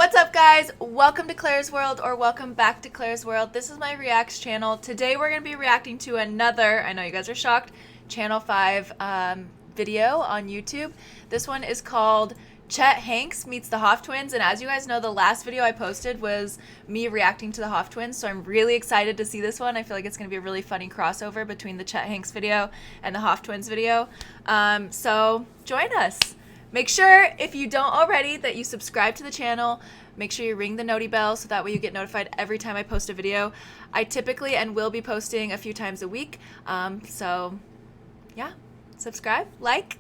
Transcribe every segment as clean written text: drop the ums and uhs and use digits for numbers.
What's up, guys? Welcome to Clairesworld, or welcome back to Clairesworld. This is my Reacts channel. Today we're going to be reacting to another, I know you guys are shocked, Channel 5 video on YouTube. This one is called CHET HANKS meets the HOFF twins, and as you guys know, the last video I posted was me reacting to the HOFF twins, so I'm really excited to see this one. I feel like it's going to be a really funny crossover between the CHET HANKS video and the HOFF twins video. So join us. Make sure, if you don't already, that you subscribe to the channel. Make sure you ring the noti bell so that way you get notified every time I post a video. I typically and will be posting a few times a week. So, yeah. Subscribe, like.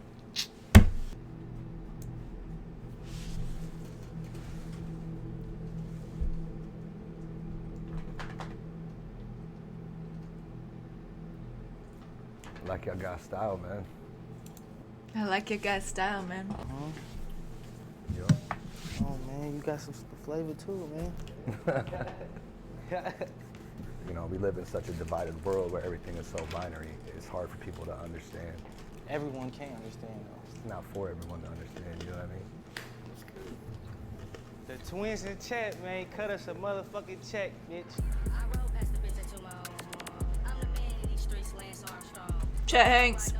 Like y'all got style, man. I like your guys' style, man. Yo. Oh man, you got some flavor too, man. You know, we live in such a divided world where everything is so binary. It's hard for people to understand. Everyone can understand though. It's not for everyone to understand, you know what I mean? The twins in chat, man, cut us a motherfucking check, bitch. CHET HANKS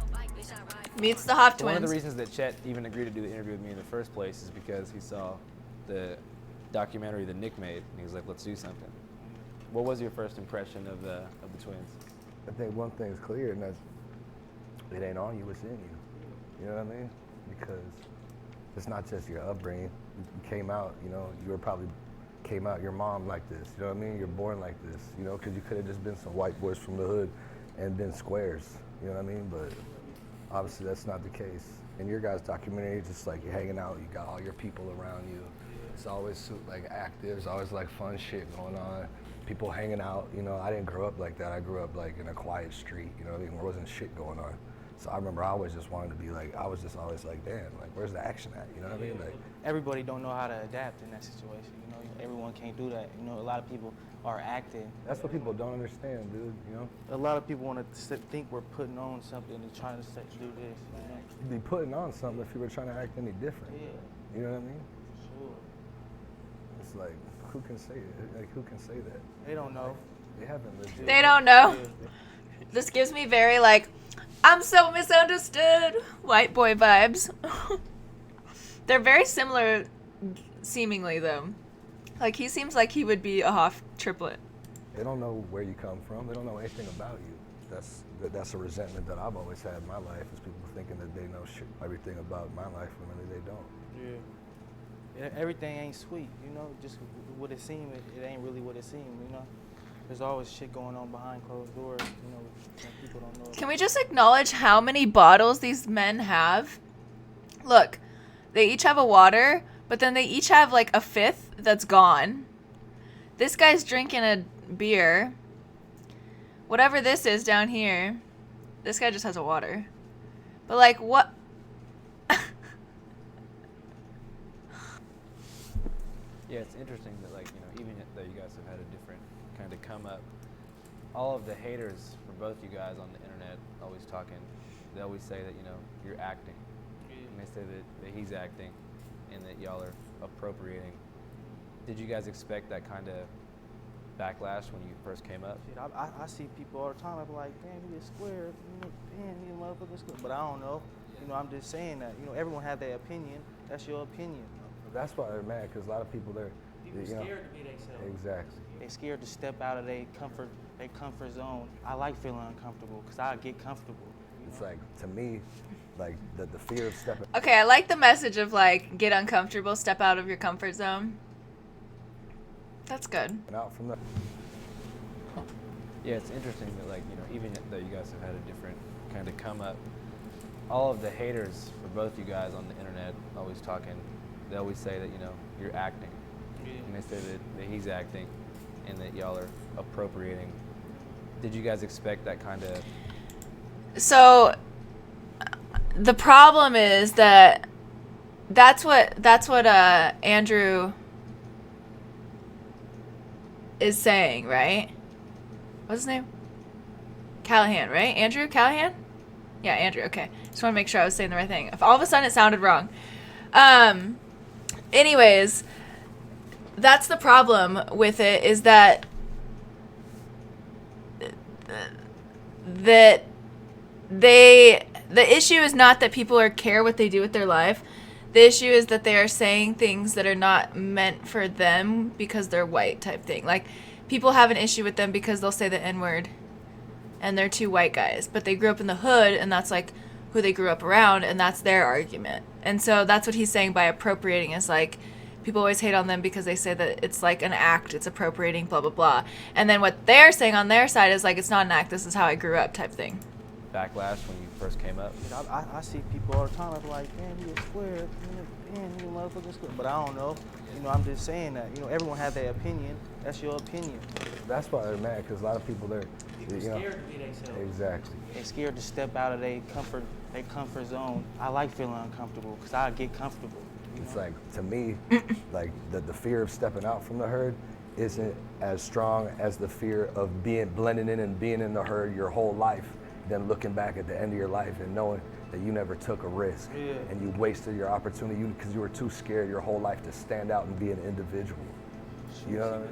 meets the HOFF One of the twins. reasons that Chet even agreed to do the interview with me in the first place is because he saw the documentary that Nick made, and he was like, let's do something. What was your first impression of the twins? I think one thing's clear, and that's it ain't on you, it's in you. You know what I mean? Because it's not just your upbringing. You came out, you know, you were probably came out your mom like this, you know what I mean? You're born like this, you know, because you could have just been some white boys from the hood and been squares, you know what I mean? But obviously that's not the case. In your guys' documentary, it's just like you're hanging out, you got all your people around you. It's always like active, there's always like fun shit going on. People hanging out, you know, I didn't grow up like that. I grew up like in a quiet street, you know what I mean? There wasn't shit going on. So I remember I always just wanted to be like, I was just always like, damn, like where's the action at? You know what I mean? Like, Everybody don't know how to adapt in that situation, you know? Everyone can't do that. You know, a lot of people are acting. that's what people don't understand, dude, you know? A lot of people want to think we're putting on something and trying to do this, you know? You'd be putting on something if you were trying to act any different. Yeah, You know what I mean? sure. It's like, who can say it? Like, who can say that? They don't know. They haven't lived it. They don't know. This gives me very, like, I'm so misunderstood white boy vibes. They're very similar, seemingly, though. Like, he seems like he would be a HOFF triplet. They don't know where you come from. They don't know anything about you. That's a resentment that I've always had in my life, is people thinking that they know everything about my life when really they don't. Yeah. Everything ain't sweet, you know? Just what it seems, it ain't really what it seems, you know? There's always shit going on behind closed doors, you know, that people don't know. Can we just acknowledge how many bottles these men have? Look, they each have a water, but then they each have like a fifth that's gone. This guy's drinking a beer. Whatever this is down here, this guy just has a water. But like, what? Yeah, it's interesting that, like, you know, even though you guys have had a different kind of come up, all of the haters for both you guys on the internet always talking, they always say that, you know, you're acting. And they say that he's acting and that y'all are appropriating. Did you guys expect that kind of backlash when you first came up? Shit, I see people all the time. I'm like, damn, he is square. You know, damn, he a motherfucker square. But I don't know. You know, I'm just saying that. You know, everyone have their opinion. That's your opinion. That's why they're mad, because a lot of people, People you know, scared to be themselves. exactly. They scared to step out of their comfort zone. I like feeling uncomfortable because I get comfortable. It's like, to me, like the fear of stepping Okay, I like the message of like, get uncomfortable, step out of your comfort zone. That's good. out from the. Yeah, it's interesting that, like, you know, even though you guys have had a different kind of come up, all of the haters for both you guys on the internet always talking, they always say that, you know, you're acting. And they say that he's acting and that y'all are appropriating. Did you guys expect that kind of... So the problem is that that's what Andrew is saying, right? What's his name? Callahan, right? Andrew Callahan? Yeah, Andrew. Okay. Just want to make sure I was saying the right thing. If all of a sudden it sounded wrong. Anyways, that's the problem with it, is that the issue is not that people care what they do with their life. The issue is that they are saying things that are not meant for them because they're white type thing. Like, people have an issue with them because they'll say the N-word and they're two white guys, but they grew up in the hood and that's like who they grew up around, and that's their argument. And so that's what he's saying by appropriating, is like, people always hate on them because they say that it's like an act, it's appropriating, blah, blah, blah. And then what they're saying on their side is like, it's not an act, this is how I grew up type thing. Backlash when you first came up? You know, I see people all the time. I'm like, man, you a square. Man, you a motherfucking square. But I don't know. You know, I'm just saying that. You know, everyone has their opinion. That's your opinion. That's why they're mad, because a lot of people, they're People scared to be themselves. Exactly. They're scared to step out of their comfort zone. I like feeling uncomfortable because I get comfortable. It's like, to me, like the fear of stepping out from the herd isn't as strong as the fear of blending in and being in the herd your whole life, than looking back at the end of your life and knowing that you never took a risk and you wasted your opportunity because you were too scared your whole life to stand out and be an individual. You know what I mean?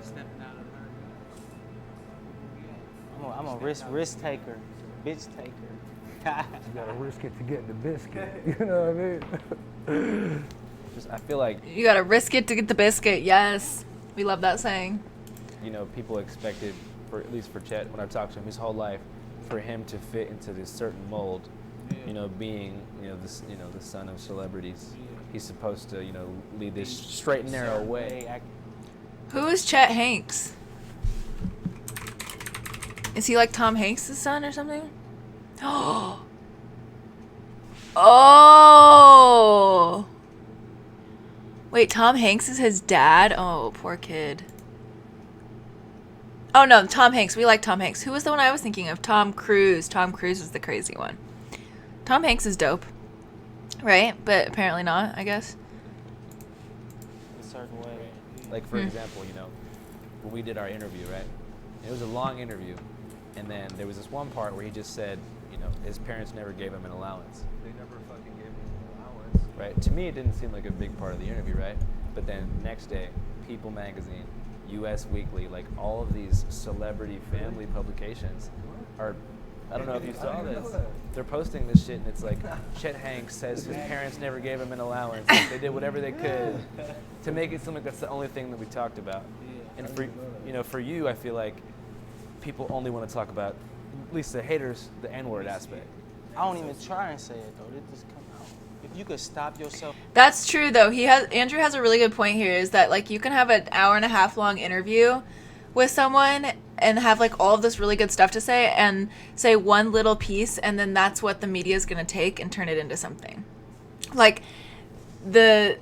I'm a risk taker, bitch taker. You gotta risk it to get the biscuit. You know what I mean? I feel like, You gotta risk it to get the biscuit. Yes, we love that saying. you know, people expected, at least for Chet, when I talked to him his whole life, for him to fit into this certain mold, you know, being, you know, this, you know, the son of celebrities. He's supposed to, you know, lead this straight and narrow way. Who is Chet Hanks? Is he like Tom Hanks' son or something? Oh! Wait, Tom Hanks is his dad? Oh, poor kid. Oh no, Tom Hanks. We like Tom Hanks. Who was the one I was thinking of? Tom Cruise. Tom Cruise is the crazy one. Tom Hanks is dope. Right? But apparently not, I guess. A certain way. Like, for example, you know, when we did our interview, right? It was a long interview. And then there was this one part where he just said, you know, his parents never gave him an allowance. They never fucking gave me an allowance. Right? To me, it didn't seem like a big part of the interview, right? But then next day, People Magazine, US Weekly, like all of these celebrity family publications are, I don't know if you saw this, they're posting this shit and it's like, Chet Hanks says his parents never gave him an allowance. Like, they did whatever they could to make it seem like that's the only thing that we talked about. And for, you know, for you, I feel like people only want to talk about, at least the haters, the N-word aspect. I don't even try and say it though. It just come out. If you could stop yourself. That's true though. Andrew has a really good point here, is that like you can have an hour and a half long interview with someone and have like all of this really good stuff to say and say one little piece, and then that's what the media is going to take and turn it into something. Like the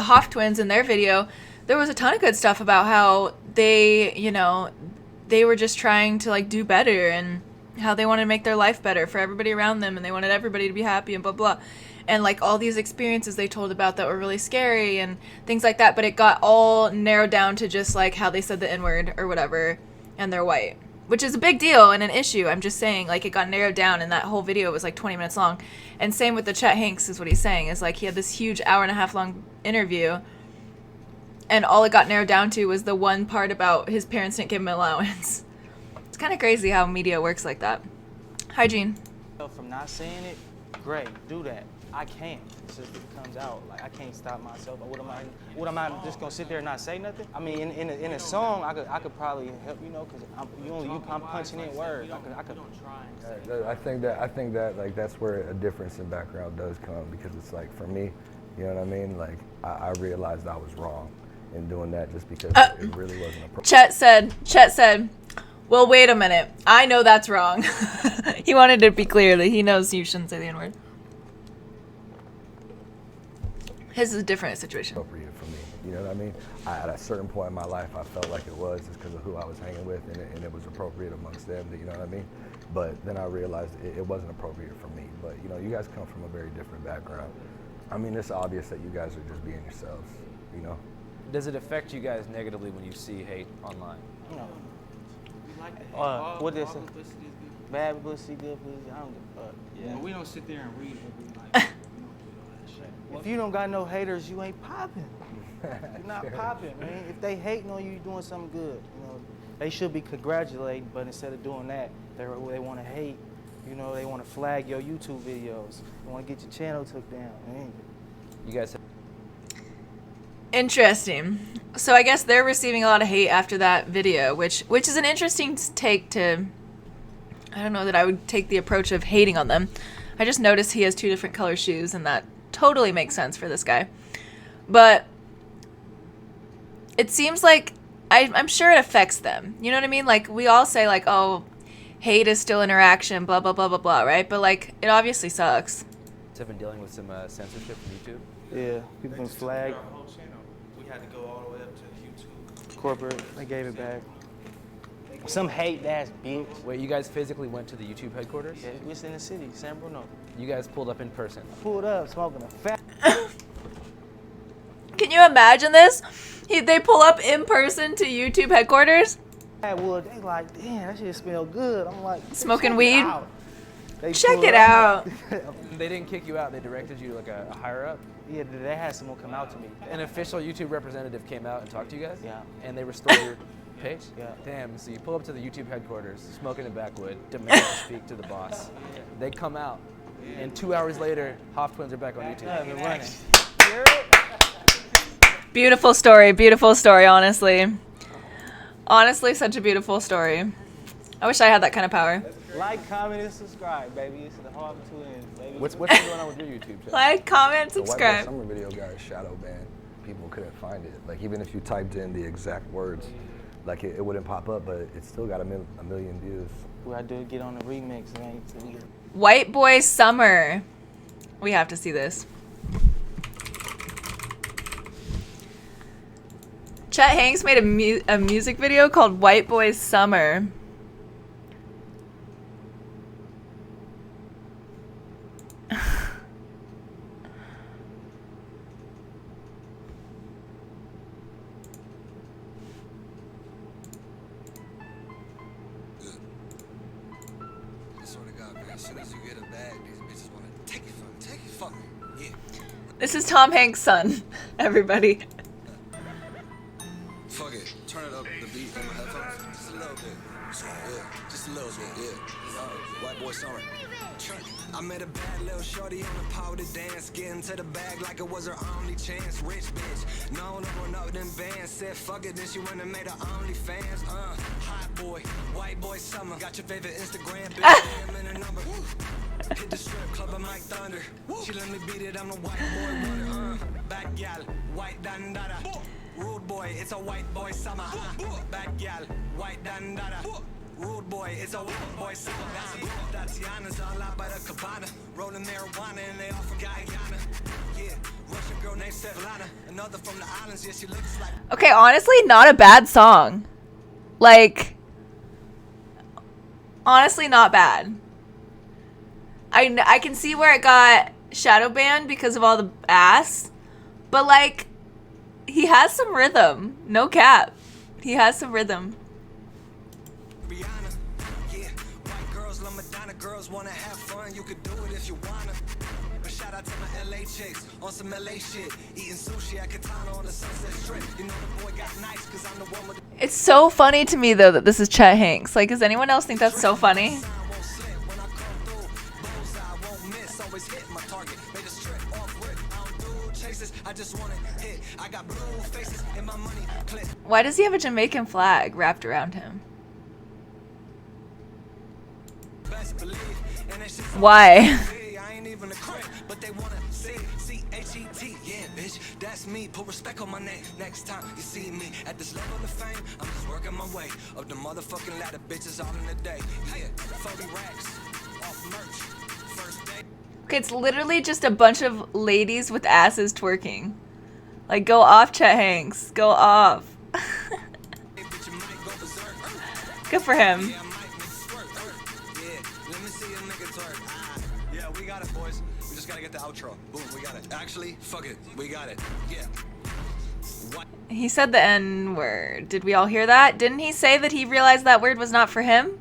HOFF twins in their video, there was a ton of good stuff about how they, you know, they were just trying to like do better and how they wanted to make their life better for everybody around them, and they wanted everybody to be happy and blah blah. And like all these experiences they told about that were really scary and things like that, but it got all narrowed down to just like how they said the N-word or whatever, and they're white, which is a big deal and an issue. I'm just saying, like, it got narrowed down, and that whole video was like 20 minutes long. And same with the Chet Hanks is what he's saying, is like he had this huge hour and a half long interview, and all it got narrowed down to was the one part about his parents didn't give him an allowance. It's kind of crazy how media works like that. Hygiene. From not saying it, great, do that. I can't. It's just, it comes out. Like, I can't stop myself. What am I just gonna sit there and not say nothing? I mean, in a song, I could probably help, you know, because I'm punching in words. I could. I think that like that's where a difference in background does come, because it's like, for me, you know what I mean? Like I realized I was wrong in doing that just because it really wasn't a Chet said, well, wait a minute. I know that's wrong. He wanted to be clear that he knows you shouldn't say the N-word. His is a different situation. appropriate for me. You know what I mean? At a certain point in my life, I felt like it was just because of who I was hanging with, and it was appropriate amongst them. You know what I mean? But then I realized it wasn't appropriate for me. But you know, you guys come from a very different background. I mean, it's obvious that you guys are just being yourselves. You know? Does it affect you guys negatively when you see hate online? No. We like that. What is All it? publicity is good. Bad publicity, good publicity. I don't give a fuck. Yeah. But we don't sit there and read every like. We don't do all that shit. If you don't got no haters, you ain't popping. You're not popping, man. If they hating on you, you're doing something good. You know, they should be congratulating, but instead of doing that, they want to hate. You know, they want to flag your YouTube videos. They want to get your channel took down. Man. You guys have Interesting. So I guess they're receiving a lot of hate after that video, which is an interesting take to. I don't know that I would take the approach of hating on them. I just noticed he has 2 different color shoes, and that totally makes sense for this guy. But it seems like I'm sure it affects them. You know what I mean? Like we all say, like, oh, hate is still interaction, blah blah blah blah blah, right? But like it obviously sucks. been dealing with some censorship from YouTube. Yeah, people been flagged. Our whole channel. We had to go all the way up to YouTube. Corporate, they gave it back. Some hate ass bitch. Wait, you guys physically went to the YouTube headquarters? Yeah, we was in the city, San Bruno. You guys pulled up in person. Pulled up, smoking a fat. Can you imagine this? They pull up in person to YouTube headquarters, Wood. They like, damn, that shit smell good. I'm like, smoking check it weed. out. They Check pulled it up. They didn't kick you out. They directed you to like a higher up. Yeah, they had someone come out to me. An official YouTube representative came out and talked to you guys? Yeah. And they restored your page? Yeah. Damn, so you pull up to the YouTube headquarters, smoking a backwood, demand to speak to the boss. They come out, and 2 hours later, HOFF twins are back on YouTube. Yeah, I've been running. Beautiful story, honestly. Honestly, such a beautiful story. I wish I had that kind of power. Like, comment, and subscribe, baby. It's the HOFF twins, baby. What's been going on with your YouTube channel? Like, comment, The White Boy subscribe. Summer video got shadow banned. People couldn't find it. Like even if you typed in the exact words, like it wouldn't pop up, but it still got a million views. We gotta do is get on the remix, man. So we get- White Boy Summer. We have to see this. Chet Hanks made a music video called White Boy Summer. I swear to God, man, as soon as you get a bag, these bitches want to take it from me. Yeah. This is Tom Hanks' son, everybody. Fuck it. Turn it up, the beat on my headphones. Just a little bit. Yeah, just a little bit, yeah. White Boy Summer. I met a bad little shorty on the power to dance. Get into the bag like it was her only chance. Rich bitch, known to run up them bands. Said fuck it, then she went and made her OnlyFans. Hot boy, white boy summer. Got your favorite Instagram bitch, name and a number. Hit the strip club, I'm like thunder. She let me beat it, I'm the white boy wonder. Back gal, white dandada. Rude boy, it's a white boy summer. Back gal, white dandada. Rude boy, it's a white boy summer. That's Tatiana's all out by the cabana. Rolling marijuana and they all from Guyana. Yeah, Russian girl named Svetlana. Another from the islands, yeah, she looks like. Okay, honestly, not a bad song. Like, honestly, not bad. I can see where it got shadow banned because of all the ass, but like, he has some rhythm. No cap. He has some rhythm. Rihanna, yeah, white girls love Madonna, girls wanna have fun, you could do it if you wanna. But shout out to my LA chicks on some LA shit, eating sushi at Katana on the Sunset Strip. You know the boy got nice, cause I'm the one with the It's so funny to me though that this is Chet Hanks. Like, does anyone else think that's so funny? sign won't slip when I come through. Bullseye won't miss, always hit my target. Made a strip off rip, I don't do chases, I just wanna hit. I got blue faces in my money clip. Why does he have a Jamaican flag wrapped around him? Best believe, and that shit's Why? I ain't even a crip, but they wanna see CHET. Yeah, bitch, that's me. Put respect on my name. Next time you see me at this level of fame, I'm just working my way up the motherfucking ladder. Bitches all in the day. Yeah, 40 racks off merch. First day. Okay, it's literally just a bunch of ladies with asses twerking. Like, go off, Chet Hanks. Go off. Bitch, you might go berserk. Good for him. Yeah, I might make it squirt. Yeah, let me see a nigga twerk. Yeah, we got it, boys. We just gotta get the outro. Boom, we got it. Actually, fuck it. We got it. Yeah. What? He said the N word. Did we all hear that? Didn't he say that he realized that word was not for him?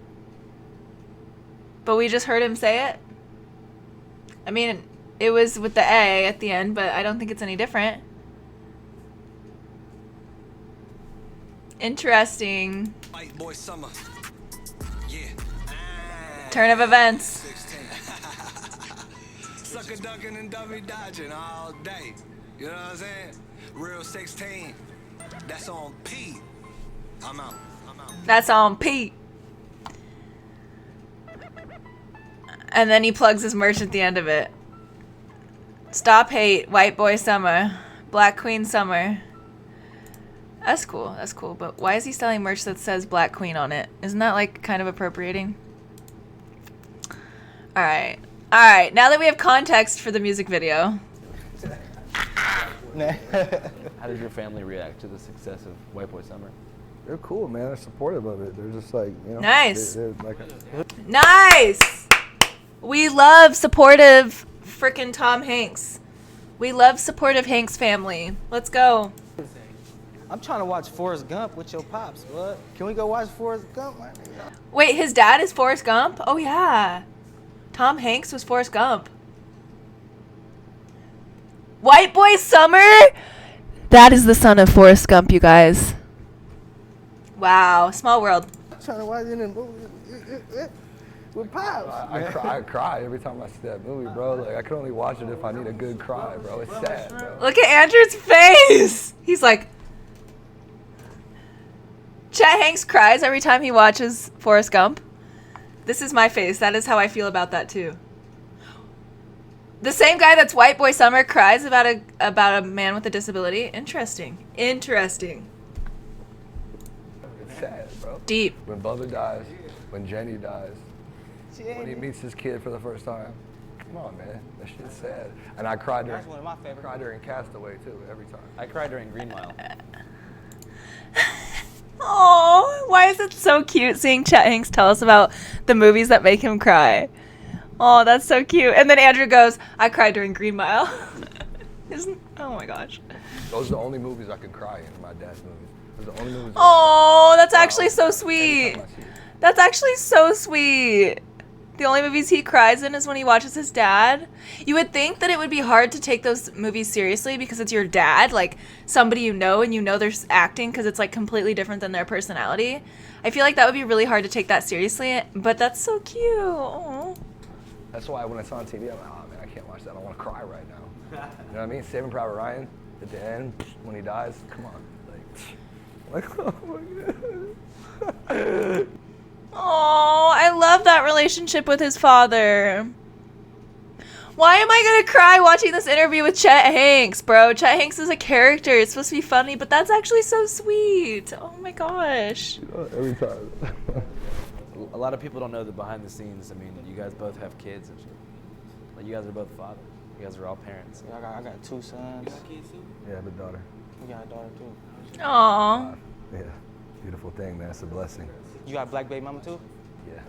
But we just heard him say it? I mean, It was with the A at the end, but I don't think it's any different. Interesting. White boy summer. Yeah. Turn of events. 16. Sucker ducking and dummy dodging all day. You know what I'm saying? Real 16. That's on P. I'm out. That's on Pete. And then he plugs his merch at the end of it. Stop hate, white boy summer, black queen summer. That's cool, that's cool. But why is he selling merch that says black queen on it? Isn't that like kind of appropriating? Alright. Alright, now that we have context for the music video. How did your family react to the success of White Boy Summer? They're cool, man. They're supportive of it. They're just like, you know. Nice. They're like Nice! We love supportive frickin' Tom Hanks. We love supportive Hanks family. Let's go. I'm trying to watch Forrest Gump with your pops, bud. Can we go watch Forrest Gump? Wait, his dad is Forrest Gump? Oh yeah. Tom Hanks was Forrest Gump. White Boy Summer? That is the son of Forrest Gump, you guys. Wow, small world. I'm trying to watch it in the movie with pops. I cry every time I see that movie, bro. Like I can only watch it if I need a good cry, bro. It's sad, bro. Look at Andrew's face. He's like, Chet Hanks cries every time he watches Forrest Gump. This is my face. That is how I feel about that too. The same guy that's White Boy Summer cries about a man with a disability. Interesting. Interesting. It's sad, bro. Deep. When Bubba dies, when Jenny dies, when he meets his kid for the first time. Come on, man. That shit's sad. And I cried during, That's one of my favorite. cried during Castaway too, every time. I cried during Green Mile. Oh, why is it so cute seeing Chet Hanks tell us about the movies that make him cry? Oh, that's so cute. And then Andrew goes, I cried during Green Mile. Oh my gosh. Those are the only movies I can cry in my dad's movies. Those are the only movies. Oh, that's actually so sweet. Anytime I see it. That's actually so sweet. The only movies he cries in is when he watches his dad. You would think that it would be hard to take those movies seriously because it's your dad, like somebody you know and you know they're acting because it's like completely different than their personality. I feel like that would be really hard to take that seriously, but that's so cute. Aww. That's why when it's on TV, I'm like, oh man, I can't watch that. I don't want to cry right now. You know what I mean? Saving Private Ryan at the end when he dies. Come on, like oh my god. Oh, I love that relationship with his father. Why am I gonna cry watching this interview with Chet Hanks, bro? Chet Hanks is a character. It's supposed to be funny, but that's actually so sweet. Oh my gosh. Every time. A lot of people don't know the behind the scenes. I mean, you guys both have kids and shit. Like, you guys are both fathers. You guys are all parents. Yeah, I got 2 sons. Yeah, I have a daughter. We got a daughter too. Aw. Yeah, beautiful thing, man. It's a blessing. You got a black baby mama too? Yeah.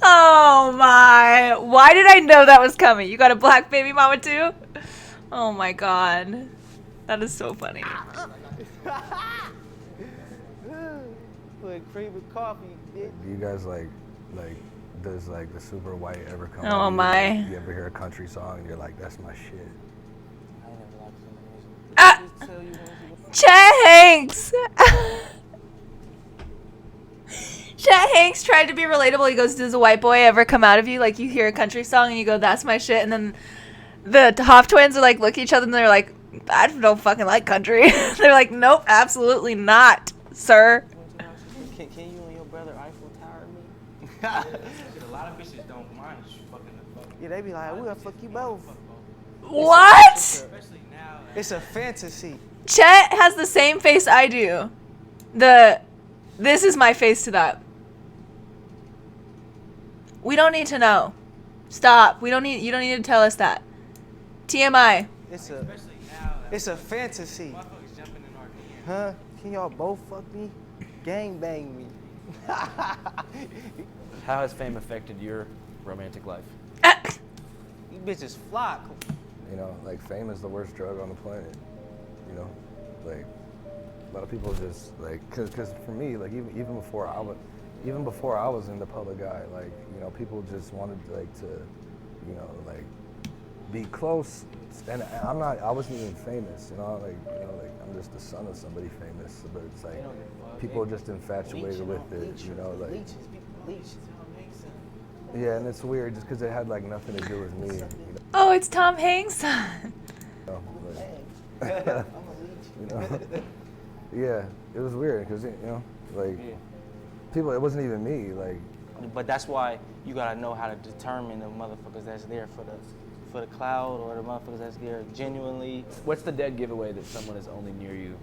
Oh my. Why did I know that was coming? You got a black baby mama too? Oh my god. That is so funny. Put cream with coffee, bitch. Do you guys like, does like the super white ever come? Oh, out? my. You ever hear a country song and you're like, that's my shit. I ain't never liked music. Ah! Just tell you when Chet Hanks! Chet Hanks tried to be relatable. He goes, does a white boy ever come out of you? Like, you hear a country song and you go, that's my shit. And then the Hoff twins are like, look at each other and they're like, I don't fucking like country. They're like, nope, absolutely not, sir. Can you and your brother Eiffel Tower me? A lot of bitches don't mind fucking the fuck. Yeah, they be like, we're gonna fuck you both. What? Especially now. It's a fantasy. Chet has the same face I do. This is my face to that. We don't need to know. Stop. You don't need to tell us that. TMI. It's a Especially now. it's a fantasy. Motherfuckers jumping in our DMs. Huh? Can y'all both fuck me? Gang bang me. How has fame affected your romantic life? You bitches flock. You know, like fame is the worst drug on the planet. You know, like a lot of people just like, cause for me, like even before I was in the public eye, like, you know, people just wanted like to, you know, like be close. And I wasn't even famous, you know, like, you know, like I'm just the son of somebody famous, but it's like people are just infatuated with it, you know, like. Yeah, and it's weird just because it had like nothing to do with me. You know? Oh, it's Tom Hanks' son. Like, you know, yeah, it was weird because you know, like people, it wasn't even me, like. But that's why you gotta know how to determine the motherfuckers that's there for the cloud or the motherfuckers that's there genuinely. What's the dead giveaway that someone is only near you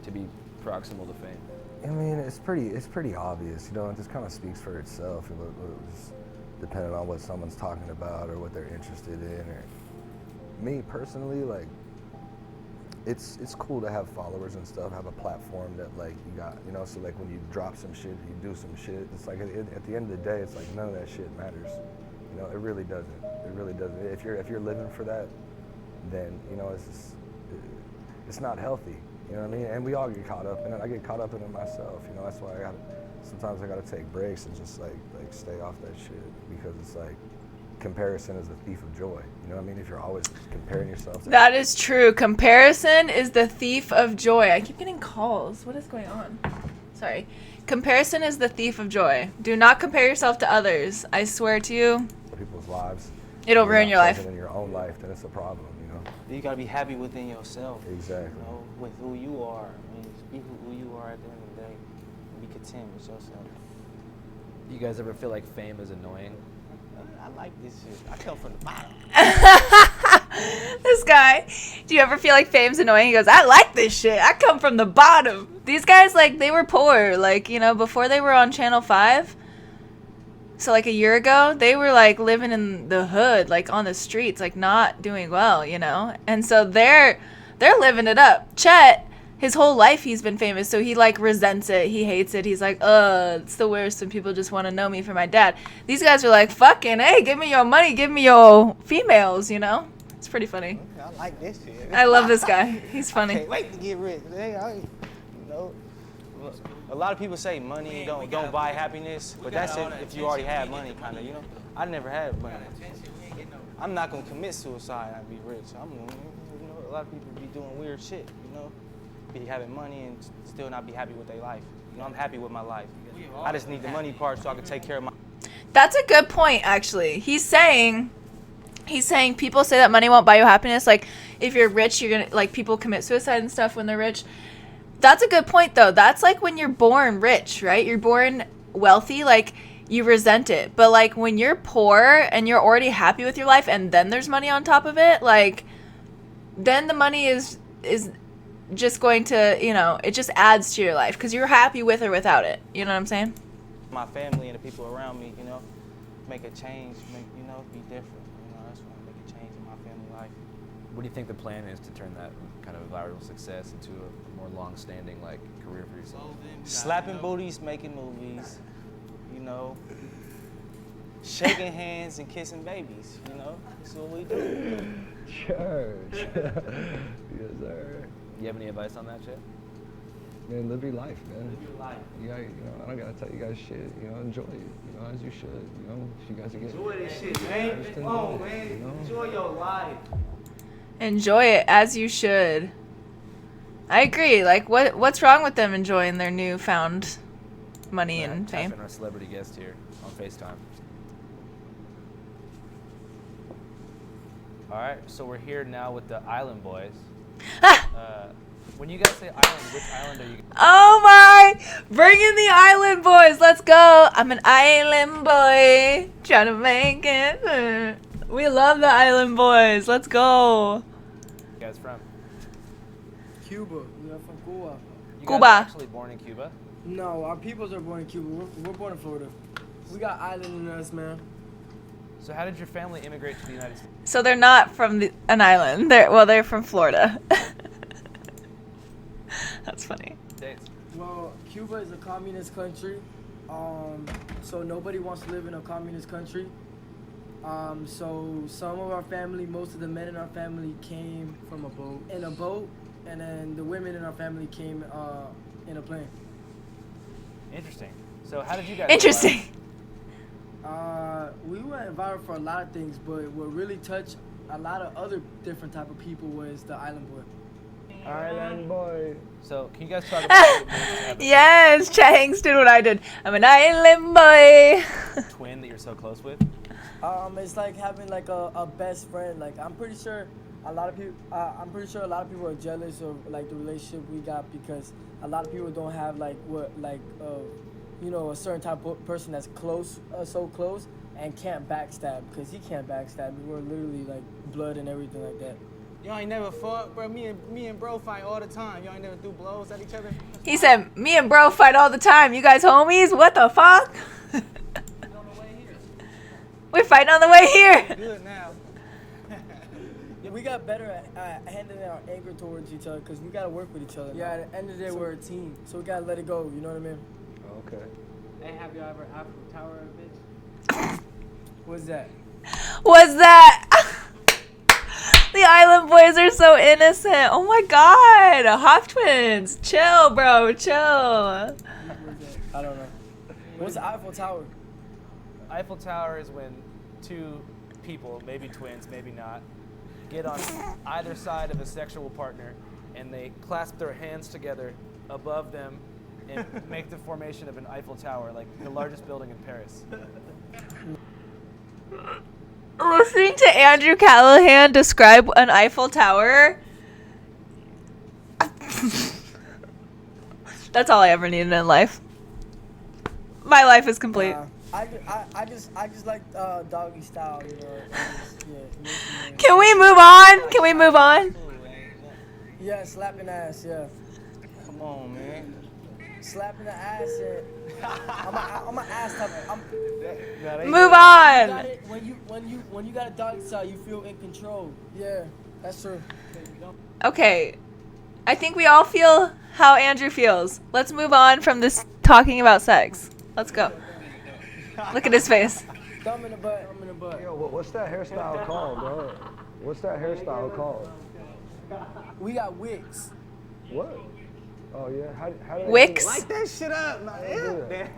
to be proximal to fame? I mean, it's pretty obvious, you know. It just kind of speaks for itself. It was depending on what someone's talking about or what they're interested in. Or me personally, like, it's cool to have followers and stuff, have a platform that like you got, you know. So like when you drop some shit, you do some shit. It's like at the end of the day, it's like none of that shit matters. You know, it really doesn't. It really doesn't. If you're living for that, then you know it's not healthy. You know what I mean? And we all get caught up in it. I get caught up in it myself. You know, that's why sometimes I gotta take breaks and just like stay off that shit, because it's like comparison is the thief of joy. You know what I mean? If you're always comparing yourself to That is true. Comparison is the thief of joy. I keep getting calls. What is going on? Sorry. Comparison is the thief of joy. Do not compare yourself to others. I swear to you, people's lives. it'll ruin your life. In your own life, then it's a problem. You know. You gotta be happy within yourself. Exactly. You know, with who you are. I mean, just be who you are at the end of the day. Be content with yourself. You guys ever feel like fame is annoying? I like this shit. I come from the bottom. This guy, do you ever feel like fame's annoying? He goes, I like this shit. I come from the bottom. These guys, like, they were poor. Like, you know, before they were on Channel 5, so like a year ago, they were like living in the hood, like on the streets, like not doing well, you know? And so they're living it up. Chet, his whole life he's been famous, so he like resents it. He hates it. He's like, it's the worst when people just want to know me for my dad. These guys are like, fucking, hey, give me your money, give me your females, you know? It's pretty funny. I like this shit. I love this guy. He's funny. Can't wait to get rich. You know, a lot of people say money don't buy happiness, but that's if you already have money, kind of. You know, I never had money. I'm not gonna commit suicide and be rich. You know, a lot of people be doing weird shit. You know, be having money and still not be happy with their life. You know, I'm happy with my life. I just need the money part so I can take care of my. That's a good point, actually. He's saying people say that money won't buy you happiness. Like, if you're rich, you're gonna, like, people commit suicide and stuff when they're rich. That's a good point, though. That's like when you're born rich, right? You're born wealthy, like, you resent it. But, like, when you're poor and you're already happy with your life and then there's money on top of it, like, then the money is just going to, you know, it just adds to your life because you're happy with or without it. You know what I'm saying? My family and the people around me, you know, make a change, you know, be different. You know, that's why I make a change in my family life. What do you think the plan is to turn that kind of viral success into a more long-standing like career for yourself? Slapping booties, making movies, you know, shaking hands and kissing babies, you know, that's what we do. Church. Yes, sir. You have any advice on that, Chet? Man, live your life, man. Live your life. You got, you know, I don't gotta tell you guys shit. You know, enjoy it. You know, as you should. You know, if you guys are getting. Enjoy this shit, man. Just Come on, enjoy it, man. you know? Enjoy your life. Enjoy it as you should. I agree. Like, what's wrong with them enjoying their newfound money and fame? Our celebrity guest here on FaceTime. All right, so we're here now with the Island Boys. When you guys say island, which island are you? Oh my! Bring in the Island Boys. Let's go. I'm an island boy trying to make it. We love the Island Boys. Let's go. You guys from? Cuba. We are from Cuba. You Cuba. guys actually born in Cuba? No, our peoples are born in Cuba. We're born in Florida. We got island in us, man. So how did your family immigrate to the United States? So they're not from an island. They're from Florida. That's funny. Well, Cuba is a communist country, so nobody wants to live in a communist country. So some of our family, most of the men in our family came From a boat. in a boat, and then the women in our family came in a plane. Interesting. So how did you guys? Interesting. We went viral for a lot of things, but what really touched a lot of other different type of people was the Island Boy. Island boy. So can you guys talk about what it means to have Yes, Chet Hanks did what I did. I'm an island boy. a twin that you're so close with? It's like having like a best friend. Like I'm pretty sure a lot of people are jealous of like the relationship we got because a lot of people don't have like a certain type of person that's close, so close, and can't backstab because he can't backstab. We're literally like blood and everything like that. Y'all ain't never fought, bro. Me and bro fight all the time. Y'all ain't never threw blows at each other. He said, me and bro fight all the time. You guys homies? What the fuck? We're fighting on the way here. Good now. Yeah, we got better at handling our anger towards each other because we got to work with each other. Yeah, at the end of the day, we're a team, so we got to let it go. You know what I mean? Okay. Hey, have you ever Eiffel Tower a bitch? What's that? What's that? The Island Boys are so innocent. Oh my god. HOFF twins. Chill, bro. Chill. I don't know. What's the Eiffel Tower? Eiffel Tower is when two people, maybe twins, maybe not, get on either side of a sexual partner and they clasp their hands together above them and make the formation of an Eiffel Tower, like the largest building in Paris. Listening to Andrew Callahan describe an Eiffel Tower. That's all I ever needed in life. My life is complete. I just like doggy style, you know. Can we move on? Can we move on? Yeah, slapping ass, yeah. Come on, man. Slapping the ass, and I'm an ass type. Move on. When you got a doggy style, you feel in control. Yeah, that's true. Okay. I think we all feel how Andrew feels. Let's move on from this talking about sex. Let's go. Look at his face. Thumb in the butt. Thumb in the butt. Yo, what's that hairstyle called, bro? What's that hairstyle called? We got wigs. What? Oh yeah. How do they do Wicks? it? Light that shit up, man.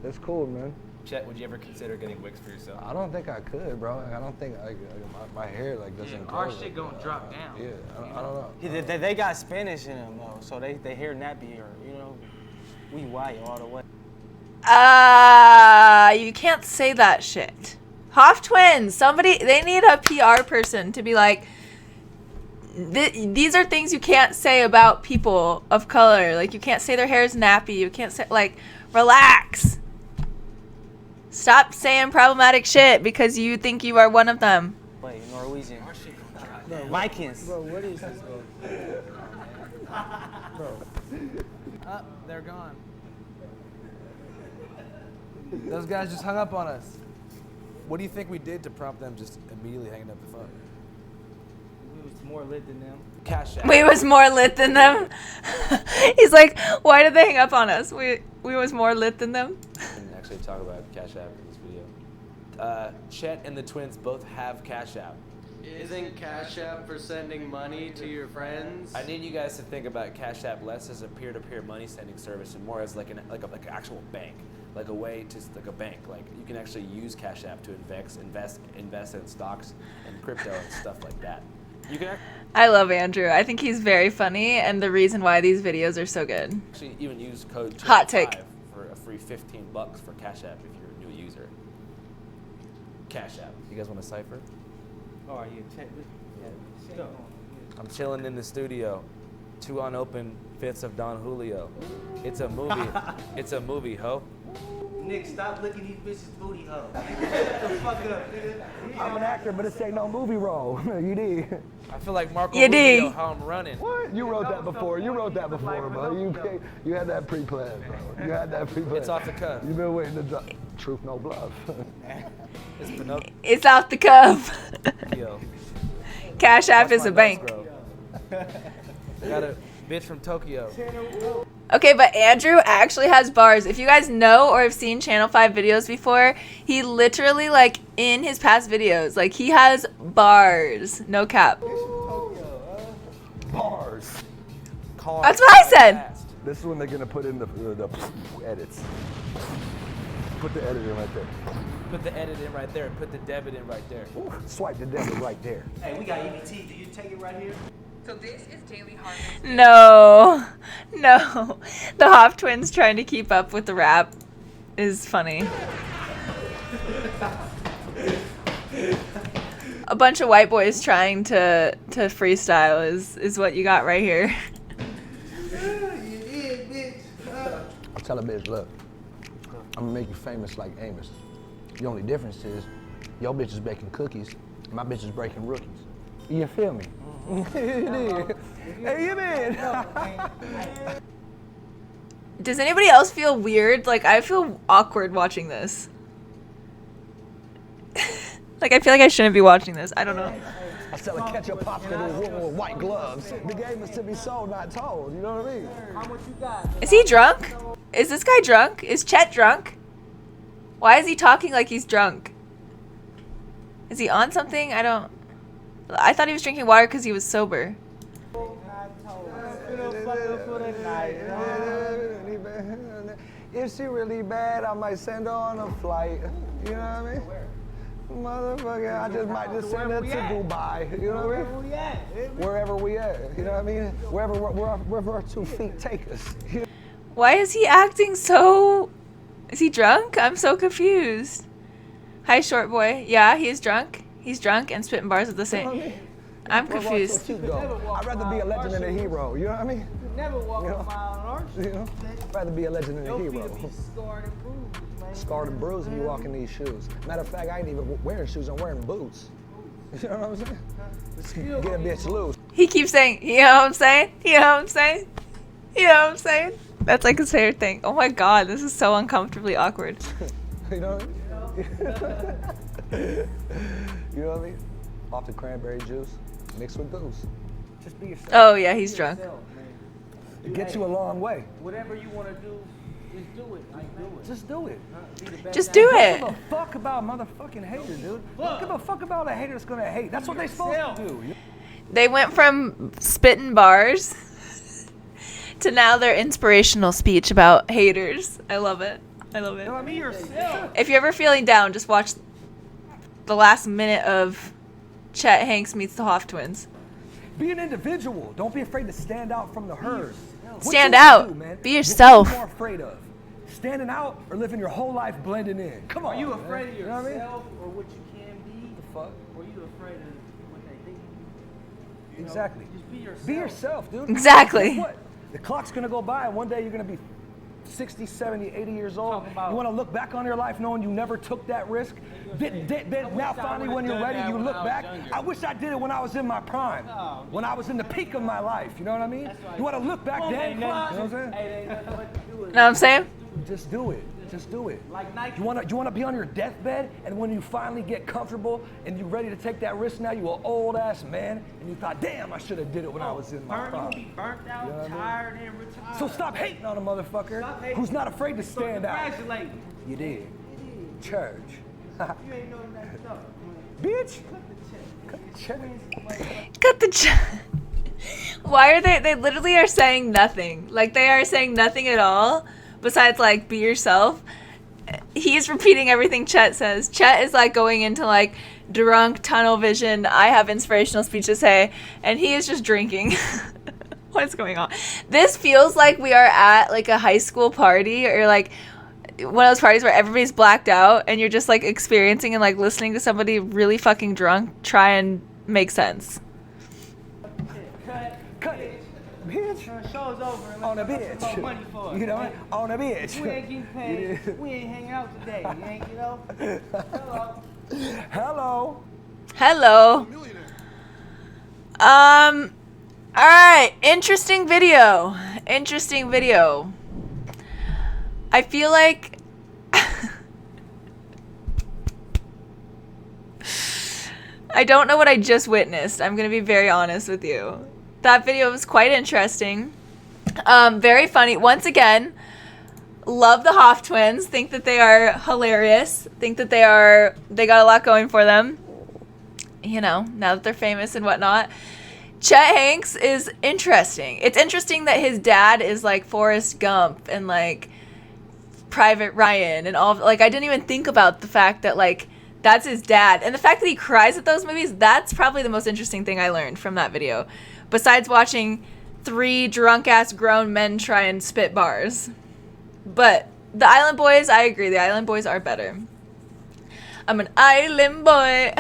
That's cool, man. Chet, would you ever consider getting wigs for yourself? I don't think I could, bro. I don't think my hair like doesn't. Our grow shit gonna drop down. Yeah, I don't know. They got Spanish in them though, so they hear nappy or you know, we white all the way. You can't say that shit. HOFF twins. They need a PR person to be like, these are things you can't say about people of color. Like, you can't say their hair is nappy. You can't say, like, relax. Stop saying problematic shit because you think you are one of them. Wait, Norwegian. Vikings. Bro, what is this, bro? Oh, they're gone. Those guys just hung up on us. What do you think we did to prompt them just immediately hanging up the phone? We was more lit than them. Cash App. We was more lit than them. He's like, why did they hang up on us? We was more lit than them. We can actually talk about Cash App in this video. Chet and the twins both have Cash App. Isn't Cash App for sending money to your friends? I need you guys to think about Cash App less as a peer-to-peer money sending service and more as like an actual bank, like a way to like a bank. Like you can actually use Cash App to invest in stocks and crypto and stuff like that. You can I love Andrew. I think he's very funny, and the reason why these videos are so good. actually even use code Hot take. 25 for a free $15 for Cash App if you're a new user. Cash App. You guys want to cipher? Oh, yeah, check this. Yeah, go. I'm chilling in the studio. 2 unopened fifths of Don Julio. It's a movie. It's a movie, ho. Nick, stop licking these bitches' booty hoes. Shut the fuck up, nigga. I'm an actor, but this ain't no movie role. You did. I feel like Marco You Rubio, dig. how I'm running. What? You wrote that before. You wrote that before, bro. You had that pre-planned, bro. You had that pre-planned. It's off the cuff. You've been waiting to drop. Truth, no bluff. It's Pinocchio. It's off the cuff. Cash App is a bank. Got a bitch from Tokyo. Okay, but Andrew actually has bars. If you guys know or have seen Channel 5 videos before, he literally, like, in his past videos, like, he has bars. No cap. Bars. That's what I said. This is when they're gonna put in the edits. Put the edit in right there. Put the edit in right there. Put the debit in right there. Ooh, swipe the debit right there. Hey, we got EBT. Do you take it right here? So this is Daily Harvest. No. No. The Hoff twins trying to keep up with the rap is funny. A bunch of white boys trying to freestyle is what you got right here. I'll tell a bitch, look, I'm gonna make you famous like Amos. The only difference is your bitch is baking cookies, and my bitch is breaking rookies. You feel me? Hey, you man. Does anybody else feel weird? Like, I feel awkward watching this. Like, I feel like I shouldn't be watching this. I don't know. I sell a ketchup popsicle with white gloves. The game is to be sold, not told. You know what I mean? How much you got? Is he drunk? Is this guy drunk? Is Chet drunk? Why is he talking like he's drunk? Is he on something? I thought he was drinking water because he was sober. If she really bad, I might send her on a flight. You know what I mean? Motherfucker, I just might just send her to Dubai. You know what I mean? Wherever we at. You know what I mean? Wherever our 2 feet take us. Why is he acting so... Is he drunk? I'm so confused. Hi, short boy. Yeah, he is drunk. He's drunk and spitting bars at the same... I'm confused. I'd rather be a legend than a hero. You know what I mean? Never walk a mile in our shit. You know? I'd rather be a legend than a hero. Be scarred and bruised, man. Scarred and bruised if you walk in these shoes. Matter of fact, I ain't even wearing shoes. I'm wearing boots. You know what I'm saying? Get a bitch loose. He keeps saying, you know what I'm saying? You know what I'm saying? You know what I'm saying? That's like his favorite thing. Oh my god, this is so uncomfortably awkward. You know what I mean? You know what I mean? Off the cranberry juice, mixed with booze. Just be yourself. Oh yeah, he's drunk. It gets you a long way. Whatever you want to do, just do it. Like, do it. Just do it. Just do it. Don't give a fuck about motherfucking haters, dude. Don't give a fuck about a hater that's gonna hate. That's what they supposed to do. They went from spitting bars to now their inspirational speech about haters. I love it. I love it. Be yourself. If you're ever feeling down, just watch the last minute of Chet Hanks meets the Hoff twins. Be an individual. Don't be afraid to stand out from the herd. Stand out. Be yourself. What are you more afraid of? Standing out or living your whole life blending in? Come on. Are you man. afraid of You know yourself what or what you can be? The fuck? Or are you afraid of what they think? I mean? Exactly. Just be yourself. Be yourself, dude. Exactly. Guess what? The clock's gonna go by and one day you're gonna be 60, 70, 80 years old. You wanna look back on your life knowing you never took that risk? Now finally when you're ready, you look back. I wish I did it when I was in my prime. When I was in the peak of my life, you know what I mean? You wanna look back then? You know what I'm saying? Know what I'm saying? Just do it. Just do it. Like Nike. You wanna be on your deathbed, and when you finally get comfortable and you're ready to take that risk, now you an old ass man, and you thought, damn, I should have did it when I was in my You prime. will be burnt out, You know what I mean? tired, and retired. So stop hating on a motherfucker Stop hating. who's not afraid to stand out. Congratulate. You did. Church. You ain't know that stuff. Bitch. Cut the check. Cut the Why are they literally are saying nothing. Like they are saying nothing at all besides like be yourself. He's repeating everything Chet says. Chet is like going into like drunk tunnel vision. I have inspirational speech to say, and he is just drinking. What's going on? This feels like we are at like a high school party or like one of those parties where everybody's blacked out and you're just like experiencing and like listening to somebody really fucking drunk try and make sense. Cut it. Bitch. Show's over. And On a let's talk about bitch. money for us. You know, on a bitch. We ain't getting paid. We ain't hanging out today. You ain't, you know? Hello. Hello. Hello. Alright, interesting video. Interesting video. I feel like I don't know what I just witnessed. I'm gonna be very honest with you. That video was quite interesting. Very funny. Once again, love the Hoff twins. Think that they are hilarious. Think that they got a lot going for them. You know, now that they're famous and whatnot. Chet Hanks is interesting. It's interesting that his dad is like Forrest Gump and like Private Ryan and all. Like, I didn't even think about the fact that like that's his dad, and the fact that he cries at those movies. That's probably the most interesting thing I learned from that video, besides watching 3 drunk ass grown men try and spit bars. But the Island Boys, I agree. The Island Boys are better. I'm an island boy.